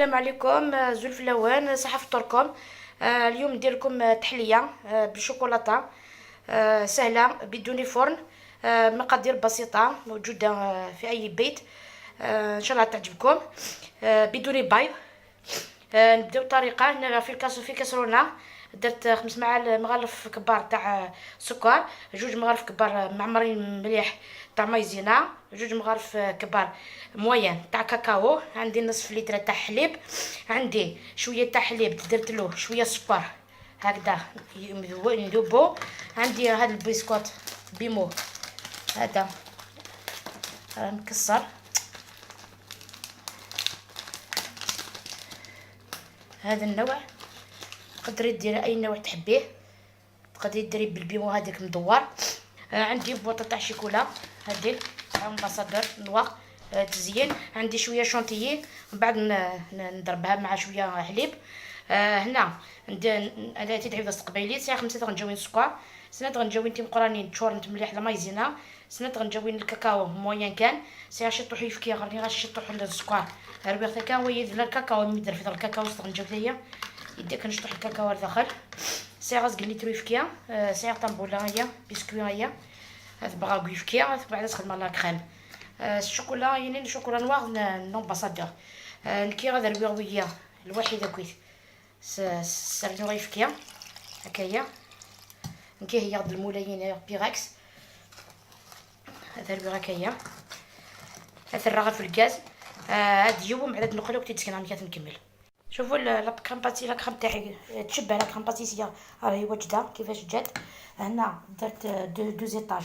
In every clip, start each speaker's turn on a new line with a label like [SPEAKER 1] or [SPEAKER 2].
[SPEAKER 1] السلام عليكم. زول فلوان صحة فطوركم. اليوم ندير لكم تحلية بالشوكولاتة، سهلة بدون فرن. مقادير بسيطة موجودة في أي بيت. إن شاء الله تعجبكم. بدون بيض. نبداو الطريقة. هنا في كاسرونة درت 5 مغالف كبار تاع سكر، 2 مغالف كبار معمرين مليح تاع مايزينا، 2 مغالف كبار موين تاع كاكاو، عندي نصف لتر تاع حليب، عندي شويه تاع حليب درت له شويه سكر هكذا يذوبو، عندي هذا البسكوت بيمو هذا مكسر، هذا النوع تقدري ديري اي نوع تحبيه، تقدري ديري بالبيمو هذاك مدور. عندي بوطه تاع شيكولا هذه تاع امباسادور نوار تزيين، عندي شويه شونتيي من بعد نضربها مع شويه حليب. هنا انا تدعي بس قبيلي ساعه 5 غنجاوين السكر، سنات غنجاوين تيم قرانين تشورنت مليح المايزينا، سنات غنجاوين الكاكاو موين كان ساعه شطوحي في كي غير غنشطوح السكر ربيع كاكاو يدير الكاكاو مدير في الكاكاو غنجاو حتى يديك نشطح الكاكاو لداخل ساعه غزقلي ترويفكيا، ساعه طنبوله هي بسكوي هي هاد بغا كيفكيا بعد تخدم لا كريم. الشوكولا يعني الشوكولا نوار نومباسادور. الكي غادربيها ويا الوحيده كويت سرني غيفكيا هكايا نكي هي غد المولايين بيغاكس هذا البيغا هكايا هذا الرغد في الغاز. هاد يوم عدد نقلو كنت تسكن عم نكمل. شوفوا لا كريم باتي لا كريم تاعي تشبه لا كريم باتيسيه راهي واجده كيفاش جات. هنا درت دو زيطاج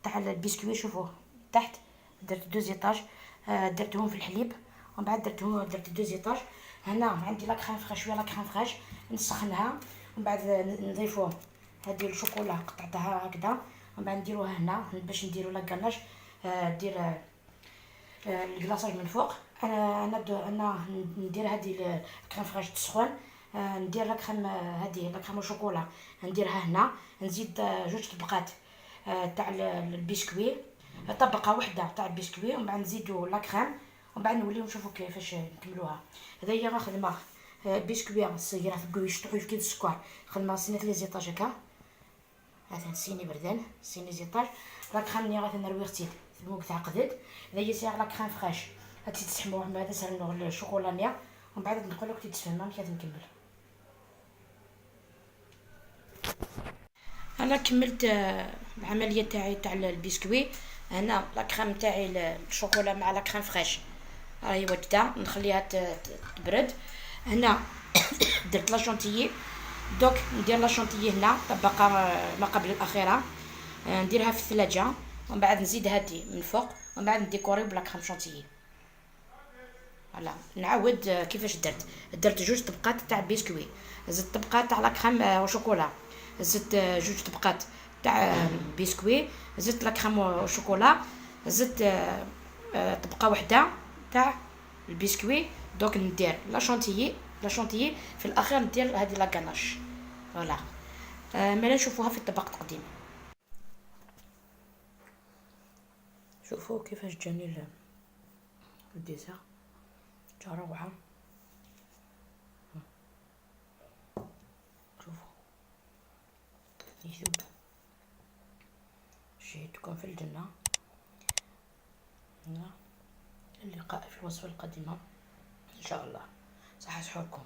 [SPEAKER 1] تاع البسكوي، شوفوا تحت درت دو زيطاج، درتهم في الحليب ومن بعد درت دو زيطاج. هنا عندي لا كريم فريش، شويه لا كريم فريش نسخنها ومن بعد نضيفوا هذه الشوكولا قطعتها هكذا ومن بعد نديروها هنا باش نديروا لا غاناج. دير الكلاصاج من فوق. انا ندير هذه الكريم فريش تسخن، ندير لا كريم هذه لا كريم الشوكولا نديرها هنا، نزيد 2 طبقات تاع البسكوي، طبقه واحده تاع البسكوي ومن بعد نزيدو لا كريم ومن بعد نوليو نشوفوا كيفاش نكملوها. هذا هي غنخدمها بسكوي الصغيره في الكوي يشطحوا في كيد السكر، خدمها صينيه لي زيطاج هكا، هذا صيني بردان صيني زيطاج. لا كريم ني غنروي غتيد في الموك تاع قدد. هذا هي ساعه لا كريم فريش هاتي تسحموه مع هذا سرنو الشوكولا نيا ومن بعد نقولوا كي تسفهم ما نكمل. انا كملت العمليه تاعي تاع البسكوي. هنا لا كريم تاعي الشوكولا مع لا كريم فريش راهي واجده، نخليها تبرد. هنا درت لا شونتيي، دوك ندير لا شونتيي هنا طبقه ما قبل الاخيره، نديرها في الثلاجه ومن بعد نزيد هادي من فوق ومن بعد نديكوري بلا كريم شونتيي. فوالا نعاود كيفاش درت 2 طبقات تاع بسكوي، زدت طبقات تاع لا كريم وشوكولا، زدت 2 طبقات تاع بسكوي، زدت لا كريم وشوكولا، زدت طبقه واحده تاع البسكوي. دوك ندير لا شونتيي في الاخير ندير هذه لا غاناش. فوالا مالا نشوفوها في الطبق التقديم. شوفوا كيفاش جاني الديسير جا روعه. شوفوا يذوب. شهيتكم في الجنه. اللقاء في الوصفه القادمه ان شاء الله. صحه سحوركم.